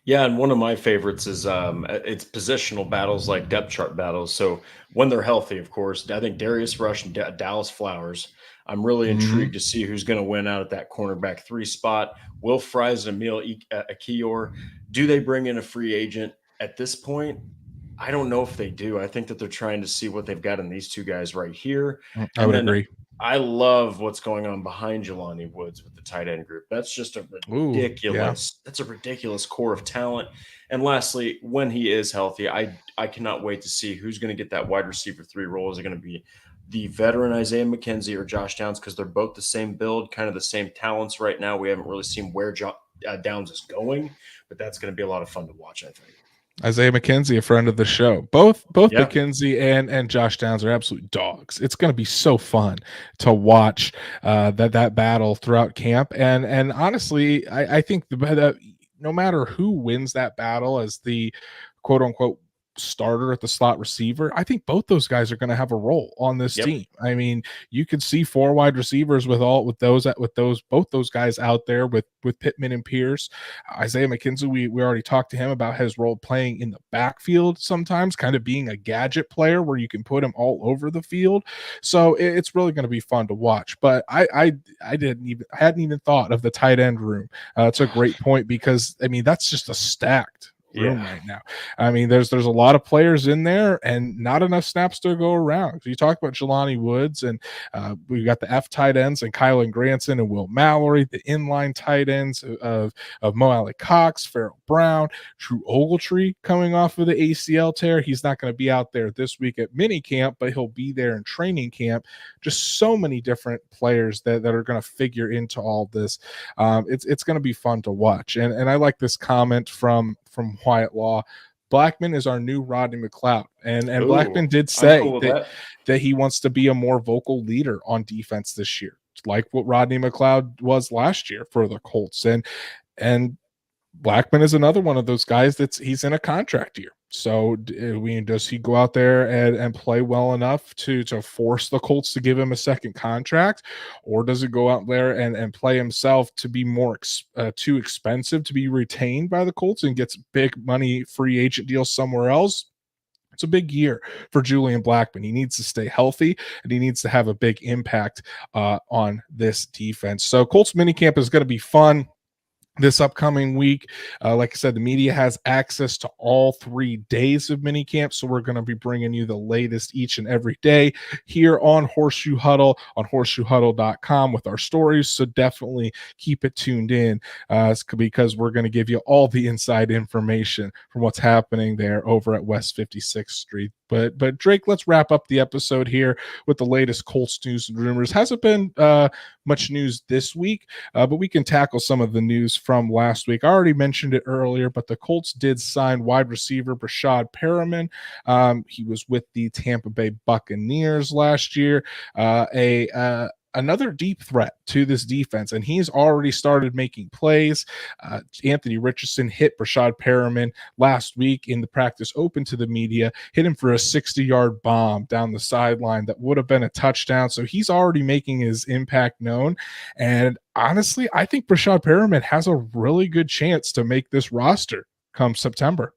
Yeah, and one of my favorites is it's positional battles like depth chart battles. So when they're healthy, of course, I think Darius Rush and Dallas Flowers. I'm really intrigued to see who's going to win out at that cornerback 3 spot. Will Fries and Emil Akiyor, do they bring in a free agent at this point? I don't know if they do. I think that they're trying to see what they've got in these two guys right here. I would agree. I love what's going on behind Jelani Woods with the tight end group. That's just a ridiculous. That's a ridiculous core of talent. And lastly, when he is healthy, I cannot wait to see who's going to get that wide receiver 3 role. Is it going to be the veteran Isaiah McKenzie or Josh Downs? Because they're both the same build, kind of the same talents right now. We haven't really seen where Downs is going, but that's going to be a lot of fun to watch, I think. Isaiah McKenzie, a friend of the show. Both Yeah. McKenzie and Josh Downs are absolute dogs. It's going to be so fun to watch that battle throughout camp. And honestly, I think no matter who wins that battle as the quote unquote starter at the slot receiver, I think both those guys are going to have a role on this Yep. team. I mean, you could see 4 wide receivers with those both those guys out there with Pittman and Pierce. Isaiah McKenzie, we already talked to him about his role playing in the backfield sometimes, kind of being a gadget player where you can put him all over the field. So it's really going to be fun to watch. But I hadn't even thought of the tight end room. It's a great point because I mean that's just a stacked room Yeah. right now. I mean, there's a lot of players in there and not enough snaps to go around. So you talk about Jelani Woods and we got the F tight ends and Kylan Granson and Will Mallory, the inline tight ends of Mo Alley Cox, Farrell Brown, Drew Ogletree coming off of the ACL tear. He's not going to be out there this week at minicamp, but he'll be there in training camp. Just so many different players that are going to figure into all this. It's going to be fun to watch. And I like this comment from Wyatt Law. Blackman is our new Rodney McLeod. And Blackman did I'm say cool with that he wants to be a more vocal leader on defense this year, like what Rodney McLeod was last year for the Colts. And Blackman is another one of those guys he's in a contract year. So does he go out there and play well enough to force the Colts to give him a second contract, or does he go out there and play himself to be more too expensive to be retained by the Colts and gets big money free agent deals somewhere else? It's a big year for Julian Blackman. He needs to stay healthy and he needs to have a big impact on this defense. So Colts minicamp is going to be fun this upcoming week. Like I said, the media has access to all 3 days of minicamp, so we're going to be bringing you the latest each and every day here on Horseshoe Huddle on horseshoehuddle.com with our stories. So definitely keep it tuned in because we're going to give you all the inside information from what's happening there over at West 56th Street. But Drake, let's wrap up the episode here with the latest Colts news and rumors. Hasn't been much news this week, but we can tackle some of the news from last week. I already mentioned it earlier, but the Colts did sign wide receiver Brashad Perriman. He was with the Tampa Bay Buccaneers last year. Another deep threat to this defense, and he's already started making plays. Anthony Richardson hit Brashad Perriman last week in the practice open to the media, hit him for a 60-yard bomb down the sideline that would have been a touchdown. So he's already making his impact known. And honestly, I think Brashad Perriman has a really good chance to make this roster come September.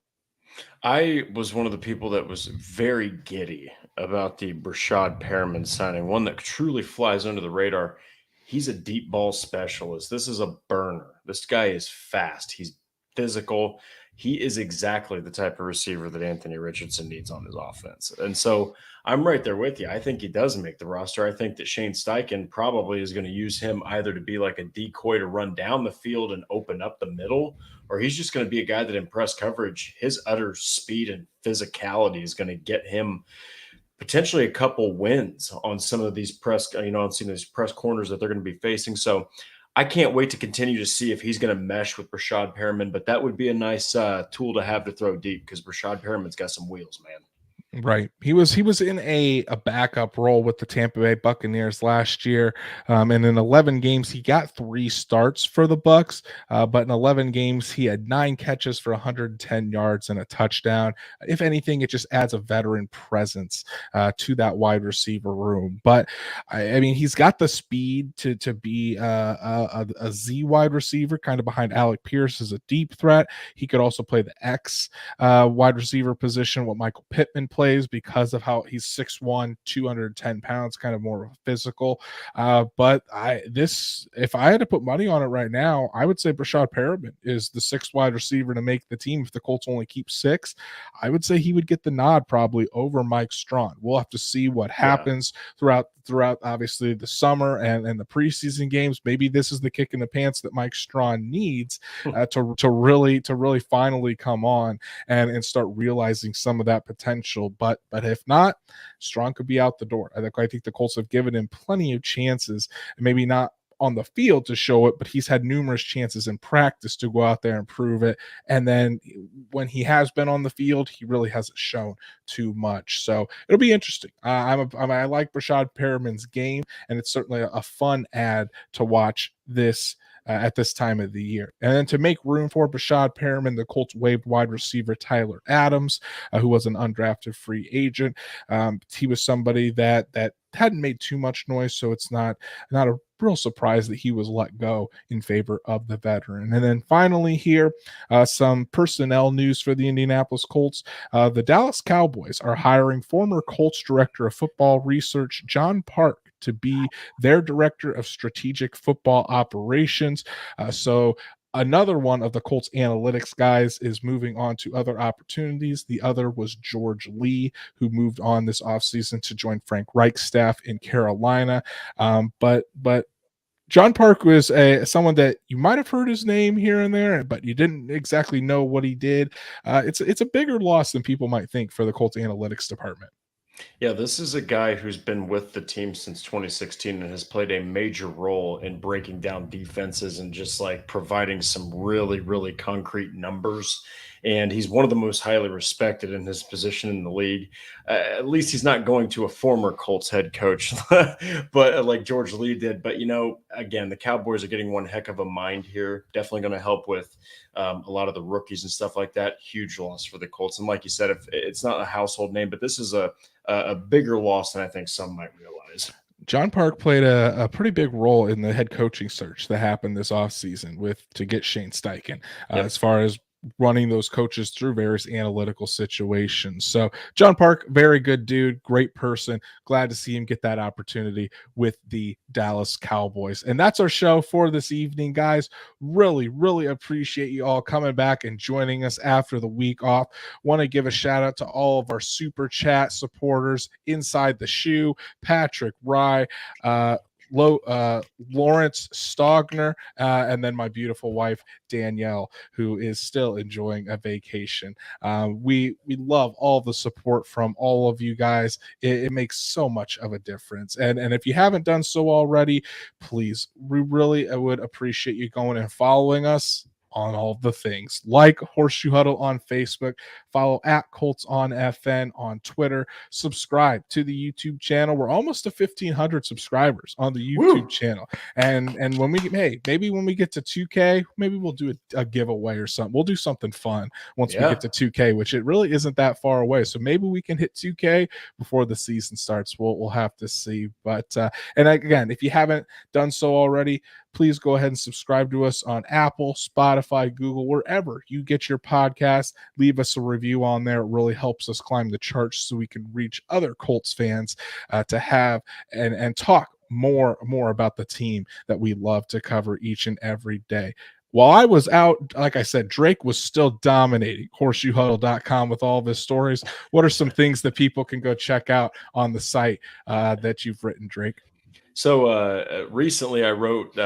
I was one of the people that was very giddy about the Brashad Perriman signing, one that truly flies under the radar. He's a deep ball specialist. This is a burner. This guy is fast. He's physical. He is exactly the type of receiver that Anthony Richardson needs on his offense. And so I'm right there with you. I think he does make the roster. I think that Shane Steichen probably is going to use him either to be like a decoy to run down the field and open up the middle, or he's just going to be a guy that in press coverage, his utter speed and physicality is going to get him potentially a couple wins on some of these press, on some of these press corners that they're going to be facing. So I can't wait to continue to see if he's going to mesh with Brashad Perriman, but that would be a nice tool to have to throw deep because Brashad Perriman's got some wheels, man. Right. He was in a backup role with the Tampa Bay Buccaneers last year. And in 11 games, he got 3 starts for the Bucs. But in 11 games, he had 9 catches for 110 yards and a touchdown. If anything, it just adds a veteran presence to that wide receiver room. But I mean, he's got the speed to be a Z wide receiver, kind of behind Alec Pierce as a deep threat. He could also play the X wide receiver position, what Michael Pittman plays, because of how he's 6'1", 210 pounds, kind of more physical. But if I had to put money on it right now, I would say Brashad Perriman is the 6th wide receiver to make the team. If the Colts only keep 6, I would say he would get the nod probably over Mike Strawn. We'll have to see what happens throughout obviously the summer and the preseason games. Maybe this is the kick in the pants that Mike Strawn needs to really finally come on and start realizing some of that potential. But if not, Strawn could be out the door. I think the Colts have given him plenty of chances, and maybe not on the field to show it, but he's had numerous chances in practice to go out there and prove it. And then when he has been on the field, he really hasn't shown too much. So it'll be interesting. I like Brashad Perriman's game, and it's certainly a fun ad to watch this at this time of the year. And then to make room for Brashad Perriman, the Colts waived wide receiver Tyler Adams, who was an undrafted free agent. He was somebody that hadn't made too much noise, so it's not a real surprise that he was let go in favor of the veteran. And then finally here, some personnel news for the Indianapolis Colts. The Dallas Cowboys are hiring former Colts director of football research John Park to be their director of strategic football operations. So another one of the Colts analytics guys is moving on to other opportunities. The other was George Lee, who moved on this offseason to join Frank Reich's staff in Carolina. But John Park was someone that you might have heard his name here and there, but you didn't exactly know what he did. It's a bigger loss than people might think for the Colts analytics department. Yeah, this is a guy who's been with the team since 2016 and has played a major role in breaking down defenses and just like providing some really, really concrete numbers. And he's one of the most highly respected in his position in the league. At least he's not going to a former Colts head coach, but like George Lee did. But, again, the Cowboys are getting one heck of a mind here. Definitely going to help with a lot of the rookies and stuff like that. Huge loss for the Colts. And like you said, if it's not a household name, but this is a bigger loss than I think some might realize. John Park played a pretty big role in the head coaching search that happened this offseason to get Shane Steichen, as far as running those coaches through various analytical situations. So John Park, very good dude, great person. Glad to see him get that opportunity with the Dallas Cowboys. And that's our show for this evening, guys. Really, really appreciate you all coming back and joining us after the week off. Want to give a shout out to all of our super chat supporters inside the shoe, Patrick Rye, Lawrence Stogner, and then my beautiful wife Danielle, who is still enjoying a vacation. We love all the support from all of you guys. It makes so much of a difference. And if you haven't done so already, please, we really would appreciate you going and following us on all the things, like Horseshoe Huddle on Facebook, follow at Colts on FN on Twitter, subscribe to the YouTube channel. We're almost to 1,500 subscribers on the YouTube channel. And when maybe when we get to 2K, maybe we'll do a giveaway or something. We'll do something fun once we get to 2K, which it really isn't that far away. So maybe we can hit 2K before the season starts. We'll have to see. But and again, if you haven't done so already, please go ahead and subscribe to us on Apple, Spotify, Google, wherever you get your podcast. Leave us a review on there. It really helps us climb the charts so we can reach other Colts fans to have and talk more about the team that we love to cover each and every day. While I was out, like I said, Drake was still dominating horseshoehuddle.com with all of his stories. What are some things that people can go check out on the site that you've written, Drake? So recently I wrote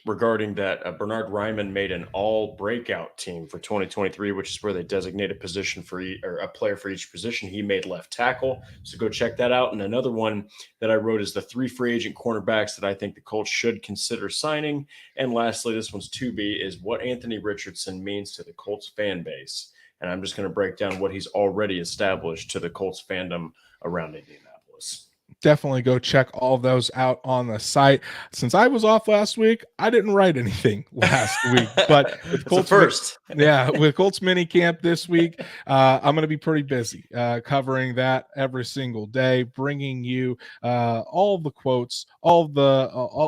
regarding that Bernard Ryman made an all breakout team for 2023, which is where they designate a position for a player for each position. He made left tackle. So go check that out. And another one that I wrote is the 3 free agent cornerbacks that I think the Colts should consider signing. And lastly, this one's 2B, is what Anthony Richardson means to the Colts fan base. And I'm just going to break down what he's already established to the Colts fandom around Indianapolis. Definitely go check all those out on the site. Since I was off last week, I didn't write anything last week, but with Colts with Colts Minicamp this week, I'm going to be pretty busy covering that every single day, bringing you all the quotes,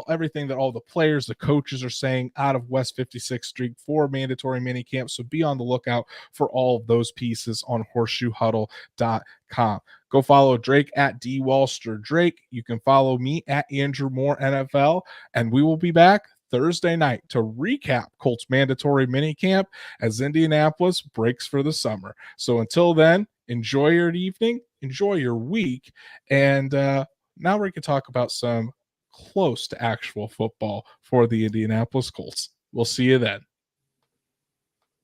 everything that all the players, the coaches are saying out of West 56th Street for mandatory minicamp. So be on the lookout for all of those pieces on horseshoehuddle.com. Go follow Drake at DWalsterDrake. You can follow me at Andrew Moore NFL, and we will be back Thursday night to recap Colts mandatory minicamp as Indianapolis breaks for the summer. So until then, enjoy your evening, enjoy your week, and now we can talk about some close to actual football for the Indianapolis Colts. We'll see you then.